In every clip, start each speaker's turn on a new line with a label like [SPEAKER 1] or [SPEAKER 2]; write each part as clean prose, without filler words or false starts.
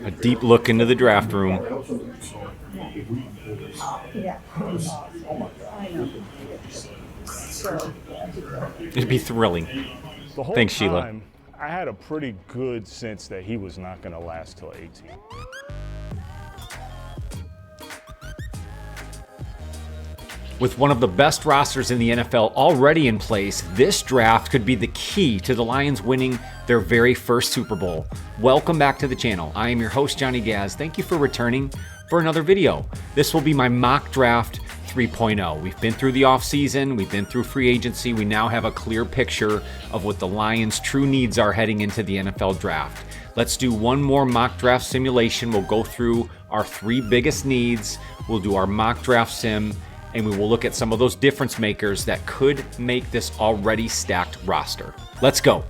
[SPEAKER 1] A deep look into the draft room. It'd be thrilling.
[SPEAKER 2] The whole
[SPEAKER 1] Thanks, Sheila.
[SPEAKER 2] time, I had a pretty good sense that he was not going to last till 18.
[SPEAKER 1] With one of the best rosters in the NFL already in place, this draft could be the key to the Lions winning their very first Super Bowl. Welcome back to the channel. I am your host, Johnny Gaz. Thank you for returning for another video. This will be my mock draft 3.0. We've been through the offseason, we've been through free agency, we now have a clear picture of what the Lions' true needs are heading into the NFL draft. Let's do one more mock draft simulation. We'll go through our three biggest needs, we'll do our mock draft sim, and we will look at some of those difference makers that could make this already stacked roster. Let's go.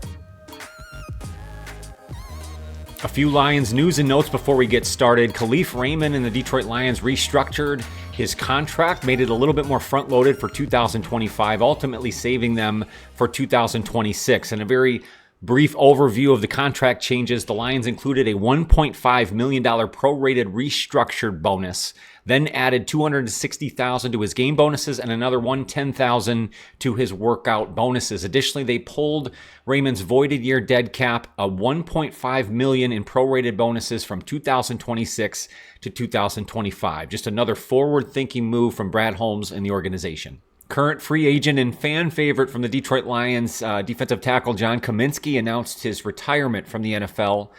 [SPEAKER 1] A few Lions news and notes before we get started. Khalif Raymond and the Detroit Lions restructured his contract, made it a little bit more front-loaded for 2025, ultimately saving them for 2026. And a very brief overview of the contract changes, the Lions included a $1.5 million prorated restructured bonus, then added $260,000 to his game bonuses and another $110,000 to his workout bonuses. Additionally, they pulled Raymond's voided year dead cap, a $1.5 million in prorated bonuses from 2026 to 2025. Just another forward-thinking move from Brad Holmes and the organization. Current free agent and fan favorite from the Detroit Lions, defensive tackle John Kaminsky announced his retirement from the NFL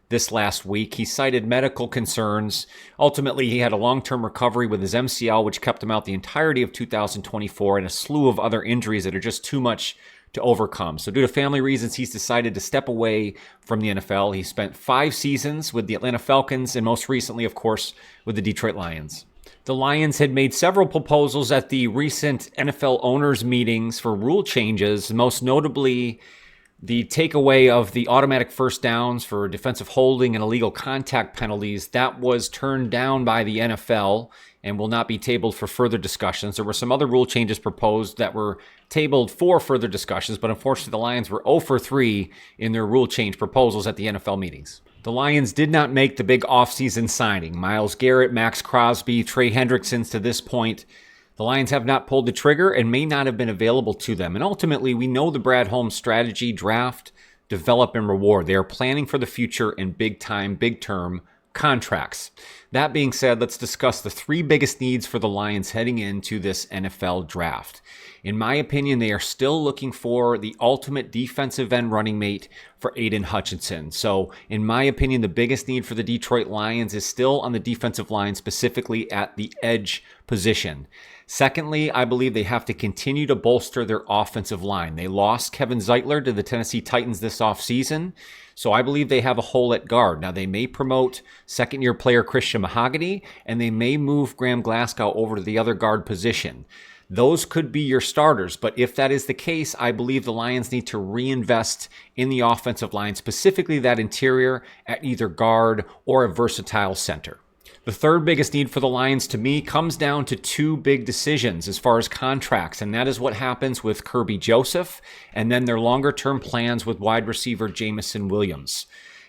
[SPEAKER 1] this last week. He cited medical concerns. Ultimately, he had a long-term recovery with his MCL, which kept him out the entirety of 2024, and a slew of other injuries that are just too much to overcome. So due to family reasons, he's decided to step away from the NFL. He spent 5 seasons with the Atlanta Falcons and most recently, of course, with the Detroit Lions. The Lions had made several proposals at the recent NFL owners' meetings for rule changes, most notably the takeaway of the automatic first downs for defensive holding and illegal contact penalties. That was turned down by the NFL and will not be tabled for further discussions. There were some other rule changes proposed that were tabled for further discussions, but unfortunately the Lions were 0 for 3 in their rule change proposals at the NFL meetings. The Lions did not make the big offseason signing. Myles Garrett, Max Crosby, Trey Hendricksons to this point. The Lions have not pulled the trigger and may not have been available to them. And ultimately, we know the Brad Holmes strategy: draft, develop, and reward. They are planning for the future in big-time, big-term contracts. That being said, let's discuss the 3 biggest needs for the Lions heading into this NFL draft. In my opinion, they are still looking for the ultimate defensive end running mate for Aiden Hutchinson. So, in my opinion, the biggest need for the Detroit Lions is still on the defensive line, specifically at the edge position. Secondly, I believe they have to continue to bolster their offensive line. They lost Kevin Zeitler to the Tennessee Titans this offseason, so I believe they have a hole at guard. Now, they may promote second-year player Christian Mahogany, and they may move Graham Glasgow over to the other guard position. Those could be your starters, but if that is the case, I believe the Lions need to reinvest in the offensive line, specifically that interior at either guard or a versatile center. The third biggest need for the Lions, to me, comes down to 2 big decisions as far as contracts, and that is what happens with Kirby Joseph and then their longer-term plans with wide receiver Jameson Williams.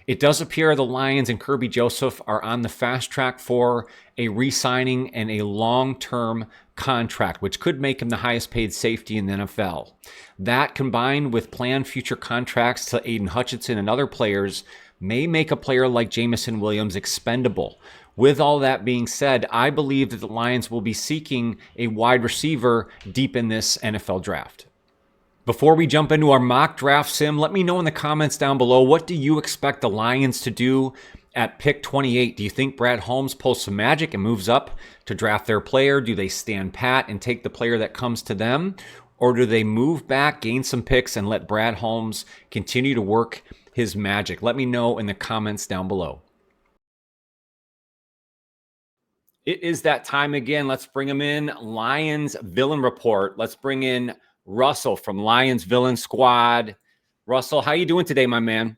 [SPEAKER 1] It does appear the Lions and Kirby Joseph are on the fast track for a re-signing and a long-term contract, which could make him the highest paid safety in the NFL. That, combined with planned future contracts to Aiden Hutchinson and other players, may make a player like Jameson Williams expendable. With all that being said, I believe that the Lions will be seeking a wide receiver deep in this NFL draft. Before we jump into our mock draft sim, let me know in the comments down below, what do you expect the Lions to do at pick 28? Do you think Brad Holmes pulls some magic and moves up to draft their player? Do they stand pat and take the player that comes to them? Or do they move back, gain some picks, and let Brad Holmes continue to work his magic? Let me know in the comments down below. It is that time again. Let's bring him in. Lions Villain Report. Let's bring in Russell from Lions Villain Squad. Russell, how you doing today, my man?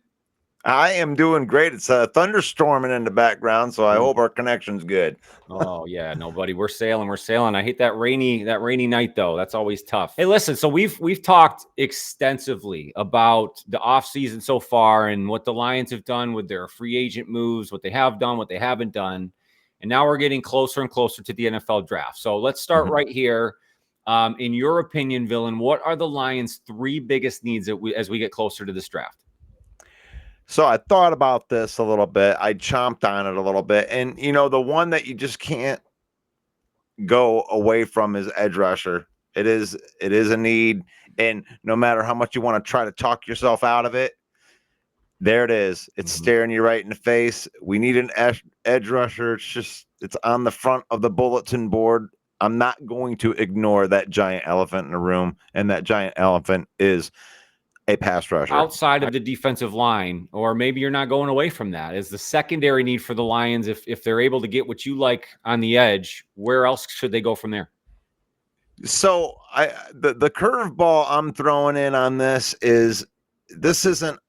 [SPEAKER 3] I am doing great. It's thunderstorming in the background, so I hope our connection's good.
[SPEAKER 1] Oh yeah, no, buddy, we're sailing, we're sailing. I hate that rainy night though. That's always tough. Hey, listen, so we've talked extensively about the offseason so far and what the Lions have done with their free agent moves, what they have done, what they haven't done. And now we're getting closer and closer to the NFL draft. So let's start right here. In your opinion, Villain, what are the Lions' three biggest needs as we get closer to this draft?
[SPEAKER 3] So I thought about this a little bit. I chomped on it a little bit. And, the one that you just can't go away from is edge rusher. It is a need. And no matter how much you want to try to talk yourself out of it, there it is. It's staring you right in the face. We need an edge rusher. It's on the front of the bulletin board. I'm not going to ignore that giant elephant in the room. And that giant elephant is a pass rusher.
[SPEAKER 1] Outside of the defensive line, or maybe you're not going away from that, is the secondary need for the Lions. If they're able to get what you like on the edge, where else should they go from there?
[SPEAKER 3] So the curveball I'm throwing in on this isn't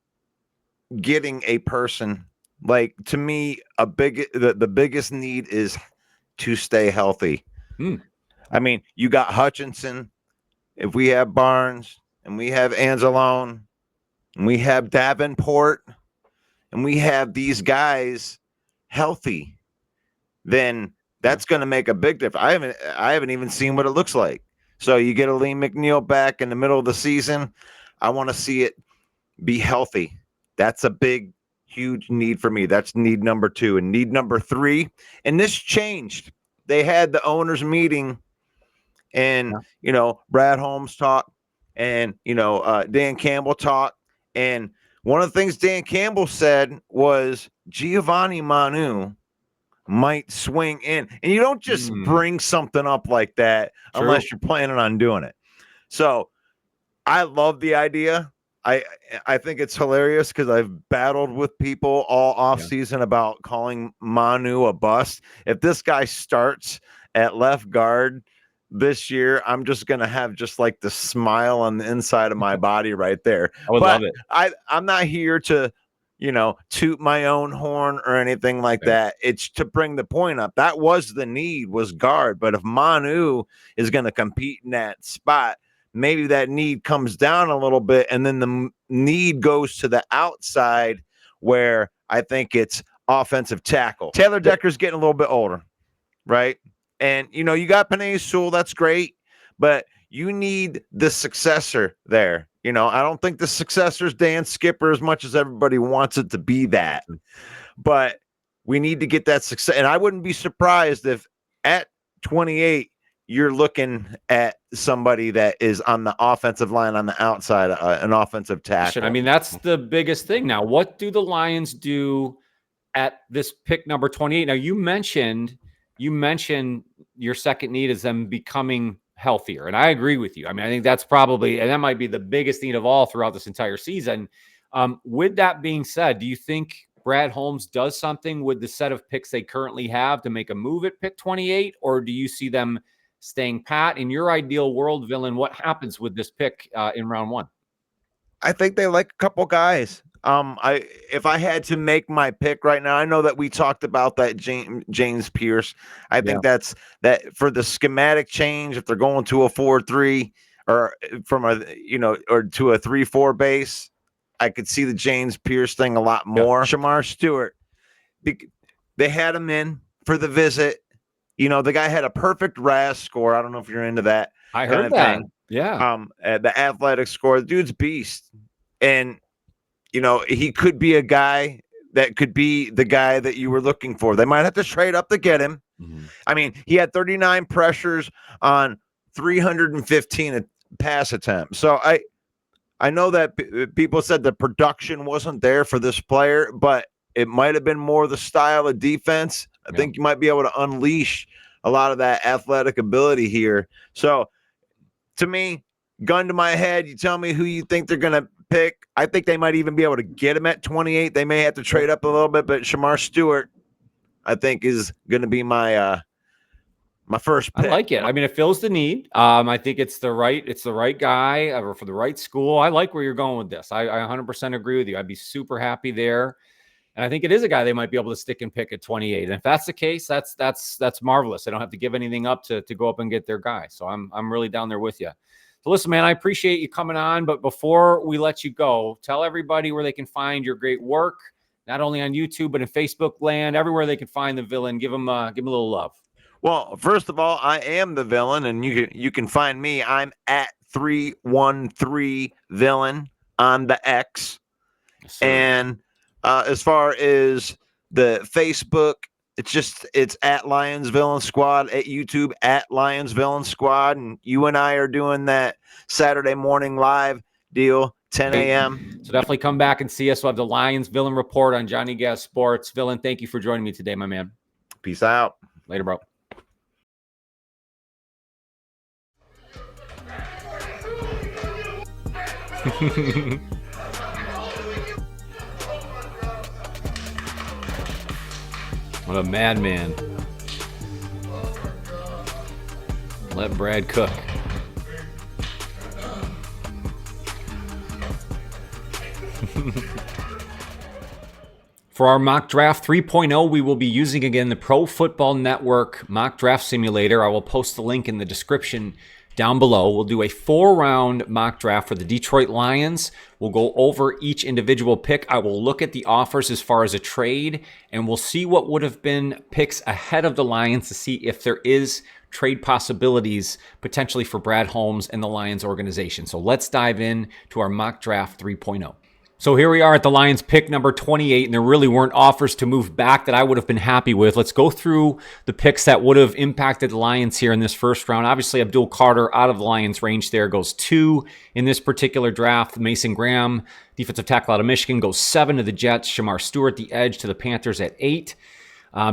[SPEAKER 3] getting a person. Like, to me, the biggest need is to stay healthy. I mean, you got Hutchinson. If we have Barnes and we have Anzalone and we have Davenport and we have these guys healthy, then that's going to make a big difference. I haven't even seen what it looks like. So you get Aleem McNeil back in the middle of the season. I want to see it be healthy. That's a big, huge need for me. That's need number 2. And need number 3, and this changed. They had the owners meeting, and Brad Holmes talked, and Dan Campbell talked, and one of the things Dan Campbell said was Giovanni Manu might swing in. And you don't just bring something up like that unless you're planning on doing it. So I love the idea. I think it's hilarious because I've battled with people all offseason about calling Manu a bust. If this guy starts at left guard this year, I'm just going to have just like the smile on the inside of my body right there.
[SPEAKER 1] I would love it.
[SPEAKER 3] I'm not here to toot my own horn or anything like that. It's to bring the point up. That was the need, was guard. But if Manu is going to compete in that spot, maybe that need comes down a little bit, and then the need goes to the outside where I think it's offensive tackle. Taylor Decker's getting a little bit older, right? And, you got Penei Sewell. That's great. But you need the successor there. I don't think the successor is Dan Skipper as much as everybody wants it to be that. But we need to get that success. And I wouldn't be surprised if at 28, you're looking at somebody that is on the offensive line on the outside, an offensive tackle.
[SPEAKER 1] I mean, that's the biggest thing now. What do the Lions do at this pick number 28? Now, you mentioned your second need is them becoming healthier. And I agree with you. I mean, I think that's probably, and that might be the biggest need of all throughout this entire season. With that being said, do you think Brad Holmes does something with the set of picks they currently have to make a move at pick 28? Or do you see them staying pat? In your ideal world, Villain, what happens with this pick in round 1?
[SPEAKER 3] I think they like a couple guys. If I had to make my pick right now, I know that we talked about that James Pierce. I think that's that for the schematic change. If they're going to a 4-3 or from a or to a 3-4 base, I could see the James Pierce thing a lot more. Shamar Stewart, they had him in for the visit. The guy had a perfect RAS score. I don't know if you're into that.
[SPEAKER 1] I heard that.
[SPEAKER 3] Thing.
[SPEAKER 1] Yeah.
[SPEAKER 3] The athletic score. The dude's beast, and he could be a guy that could be the guy that you were looking for. They might have to trade up to get him. I mean, he had 39 pressures on 315 pass attempts. So I know that people said the production wasn't there for this player, but it might have been more the style of defense. I think you might be able to unleash a lot of that athletic ability here. So to me, gun to my head, you tell me who you think they're going to pick. I think they might even be able to get him at 28. They may have to trade up a little bit, but Shamar Stewart, I think, is going to be my My first
[SPEAKER 1] I
[SPEAKER 3] pick.
[SPEAKER 1] like it. I mean, it fills the need. I think it's the right guy for the right school. I like where you're going with this. I 100% agree with you. I'd be super happy there. And I think it is a guy they might be able to stick and pick at 28. And if that's the case, that's marvelous. They don't have to give anything up to go up and get their guy. So I'm really down there with you. So listen, man, I appreciate you coming on. But before we let you go, tell everybody where they can find your great work, not only on YouTube, but in Facebook land, everywhere they can find the villain. Give them a little love.
[SPEAKER 3] Well, first of all, I am the villain, and you can find me. I'm at 313 villain on the X.
[SPEAKER 1] Yes,
[SPEAKER 3] and as far as the Facebook, it's at Lions Villain Squad, at YouTube at Lions Villain Squad, and you and I are doing that Saturday morning live deal, 10 a.m.
[SPEAKER 1] So definitely come back and see us. We'll have the Lions Villain Report on Johnny Gas Sports. Villain, thank you for joining me today, my man.
[SPEAKER 3] Peace out.
[SPEAKER 1] Later, bro. What a madman. Let Brad cook. For our mock draft 3.0, we will be using again the Pro Football Network mock draft simulator. I will post the link in the description down below. We'll do a 4-round mock draft for the Detroit Lions. We'll go over each individual pick. I will look at the offers as far as a trade, and we'll see what would have been picks ahead of the Lions to see if there is trade possibilities potentially for Brad Holmes and the Lions organization. So let's dive in to our mock draft 3.0. So here we are at the Lions pick number 28, and there really weren't offers to move back that I would have been happy with. Let's go through the picks that would have impacted the Lions here in this first round. Obviously, Abdul Carter out of the Lions range there goes 2 in this particular draft. Mason Graham, defensive tackle out of Michigan, goes 7 to the Jets. Shamar Stewart, the edge, to the Panthers at 8.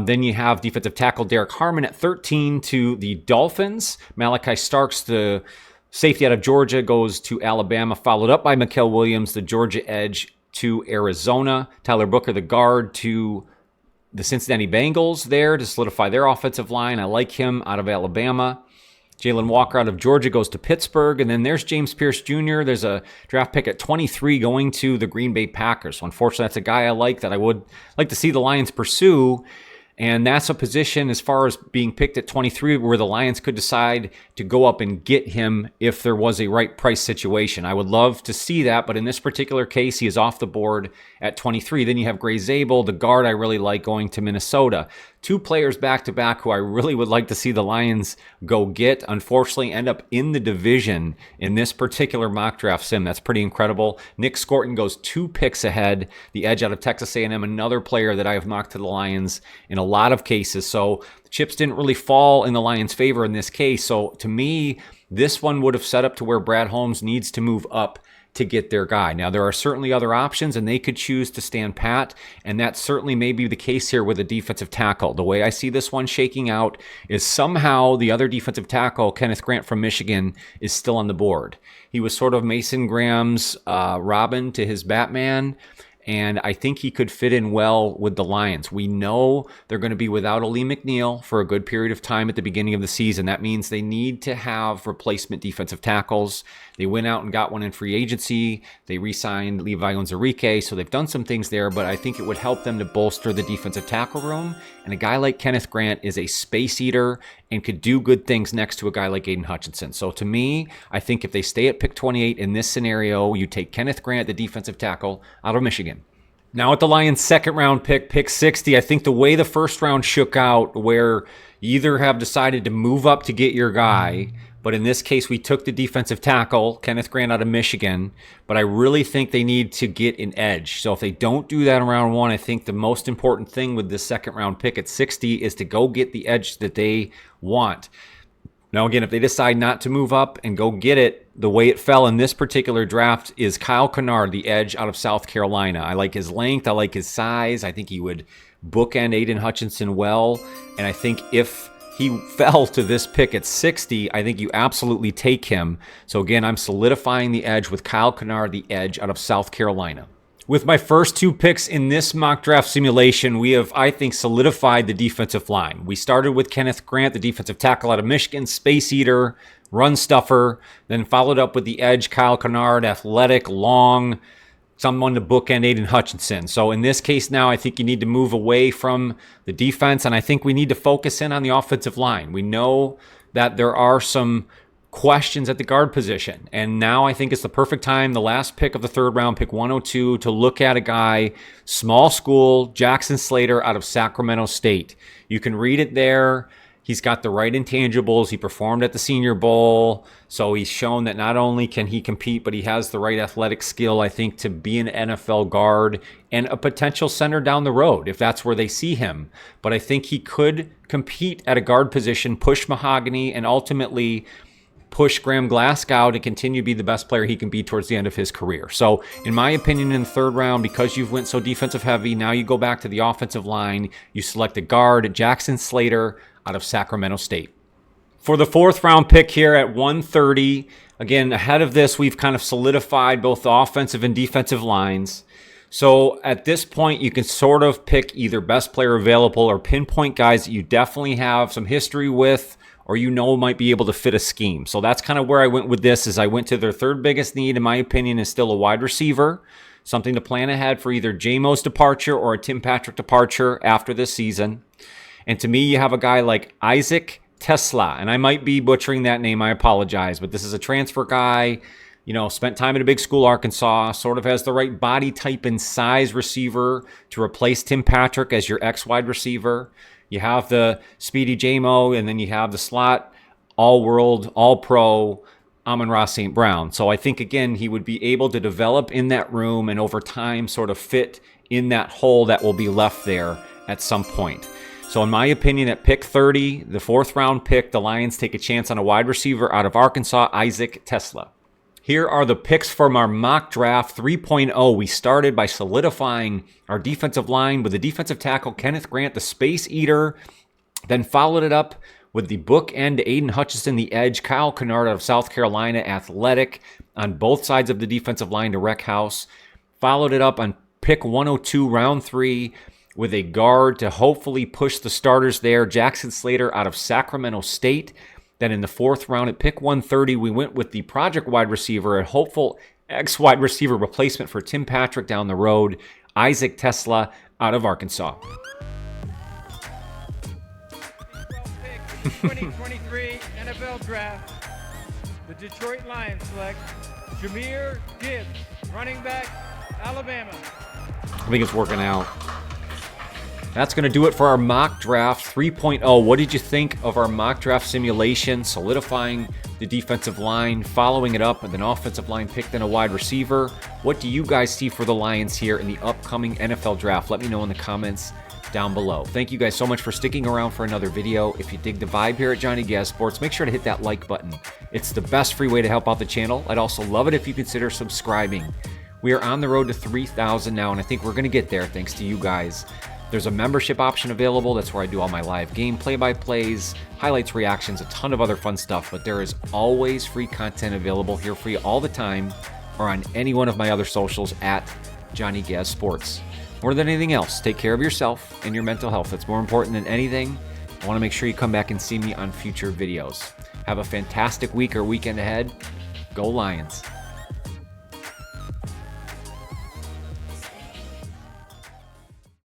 [SPEAKER 1] Then you have defensive tackle Derek Harmon at 13 to the Dolphins. Malachi Starks, the safety out of Georgia, goes to Alabama, followed up by Mikael Williams, the Georgia edge, to Arizona. Tyler Booker, the guard, to the Cincinnati Bengals there to solidify their offensive line. I like him out of Alabama. Jalen Walker out of Georgia goes to Pittsburgh. And then there's James Pierce Jr. There's a draft pick at 23 going to the Green Bay Packers. So unfortunately, that's a guy I like that I would like to see the Lions pursue. And that's a position as far as being picked at 23 where the Lions could decide to go up and get him if there was a right price situation. I would love to see that, but in this particular case, he is off the board at 23. Then you have Gray Zabel, the guard I really like, going to Minnesota. 2 players back-to-back who I really would like to see the Lions go get, unfortunately end up in the division in this particular mock draft sim. That's pretty incredible. Nick Scorton goes 2 picks ahead, the edge out of Texas A&M, another player that I have mocked to the Lions in a lot of cases. So the chips didn't really fall in the Lions' favor in this case. So to me, this one would have set up to where Brad Holmes needs to move up to get their guy. Now, there are certainly other options, and they could choose to stand pat, and that certainly may be the case here with a defensive tackle. The way I see this one shaking out is somehow the other defensive tackle, Kenneth Grant from Michigan, is still on the board. He was sort of Mason Graham's Robin to his Batman, and I think he could fit in well with the Lions. We know they're going to be without Aleem McNeil for a good period of time at the beginning of the season. That means they need to have replacement defensive tackles. They went out and got one in free agency. They re-signed Levi Onwuzurike, so they've done some things there, but I think it would help them to bolster the defensive tackle room. And a guy like Kenneth Grant is a space eater and could do good things next to a guy like Aiden Hutchinson. So to me, I think if they stay at pick 28 in this scenario, you take Kenneth Grant, the defensive tackle out of Michigan. Now at the Lions' second round pick 60, I think the way the first round shook out, where you either have decided to move up to get your guy, but in this case we took the defensive tackle, Kenneth Grant out of Michigan, but I really think they need to get an edge. So if they don't do that in round 1, I think the most important thing with this second round pick at 60 is to go get the edge that they want. Now, again, if they decide not to move up and go get it, the way it fell in this particular draft is Kyle Kennard, the edge out of South Carolina. I like his length. I like his size. I think he would bookend Aiden Hutchinson well. And I think if he fell to this pick at 60, I think you absolutely take him. So, again, I'm solidifying the edge with Kyle Kennard, the edge out of South Carolina. With my first 2 picks in this mock draft simulation, we have, I think, solidified the defensive line. We started with Kenneth Grant, the defensive tackle out of Michigan, space eater, run stuffer, then followed up with the edge, Kyle Kennard, athletic, long, someone to bookend Aiden Hutchinson. So in this case now, I think you need to move away from the defense, and I think we need to focus in on the offensive line. We know that there are some questions at the guard position, and now I think it's the perfect time, the last pick of the 3rd round, pick 102, to look at a guy, small school, Jackson Slater out of Sacramento State. You can read it there. He's got the right intangibles. He performed at the Senior Bowl, so he's shown that not only can he compete, but he has the right athletic skill, I think, to be an NFL guard and a potential center down the road if that's where they see him. But I think he could compete at a guard position, push Mahogany, and ultimately push Graham Glasgow to continue to be the best player he can be towards the end of his career. So in my opinion, in the 3rd round, because you've went so defensive heavy, now you go back to the offensive line. You select a guard, Jackson Slater out of Sacramento State. For the 4th round pick here at 130, again, ahead of this, we've kind of solidified both the offensive and defensive lines. So at this point, you can sort of pick either best player available or pinpoint guys that you definitely have some history with, or you know might be able to fit a scheme. So that's kind of where I went with this. Is I went to their 3rd biggest need, in my opinion, is still a wide receiver. Something to plan ahead for either J-Mo's departure or a Tim Patrick departure after this season. And to me, you have a guy like Isaac Tesla, and I might be butchering that name, I apologize, but this is a transfer guy, you know, spent time at a big school, Arkansas, sort of has the right body type and size receiver to replace Tim Patrick as your ex-wide receiver. You have the speedy J-Mo, and then you have the slot, all-world, all-pro, Amon-Ra St. Brown. So I think, again, he would be able to develop in that room and over time sort of fit in that hole that will be left there at some point. So in my opinion, at pick 30, the 4th round pick, the Lions take a chance on a wide receiver out of Arkansas, Isaac Tesla. Here are the picks from our mock draft 3.0. We started by solidifying our defensive line with the defensive tackle, Kenneth Grant, the space eater, then followed it up with the bookend, Aiden Hutchinson, the edge, Kyle Kennard out of South Carolina, athletic on both sides of the defensive line to wreck house. Followed it up on pick 102, round 3, with a guard to hopefully push the starters there, Jackson Slater out of Sacramento State. Then in the 4th round at pick 130, we went with the project wide receiver, a hopeful ex-wide receiver replacement for Tim Patrick down the road, Isaac Tesla out of Arkansas.
[SPEAKER 4] 2023 NFL Draft. The Detroit Lions select Jahmyr Gibbs, running back, Alabama.
[SPEAKER 1] I think it's working out. That's going to do it for our mock draft 3.0. What did you think of our mock draft simulation, solidifying the defensive line, following it up with an offensive line pick, then a wide receiver? What do you guys see for the Lions here in the upcoming NFL draft? Let me know in the comments down below. Thank you guys so much for sticking around for another video. If you dig the vibe here at Johnny Gaz Sports, make sure to hit that like button. It's the best free way to help out the channel. I'd also love it if you consider subscribing. We are on the road to 3,000 now, and I think we're going to get there thanks to you guys. There's a membership option available. That's where I do all my live game play-by-plays, highlights, reactions, a ton of other fun stuff. But there is always free content available here for you all the time, or on any one of my other socials at Johnny Gaz Sports. More than anything else, take care of yourself and your mental health. That's more important than anything. I want to make sure you come back and see me on future videos. Have a fantastic week or weekend ahead. Go Lions.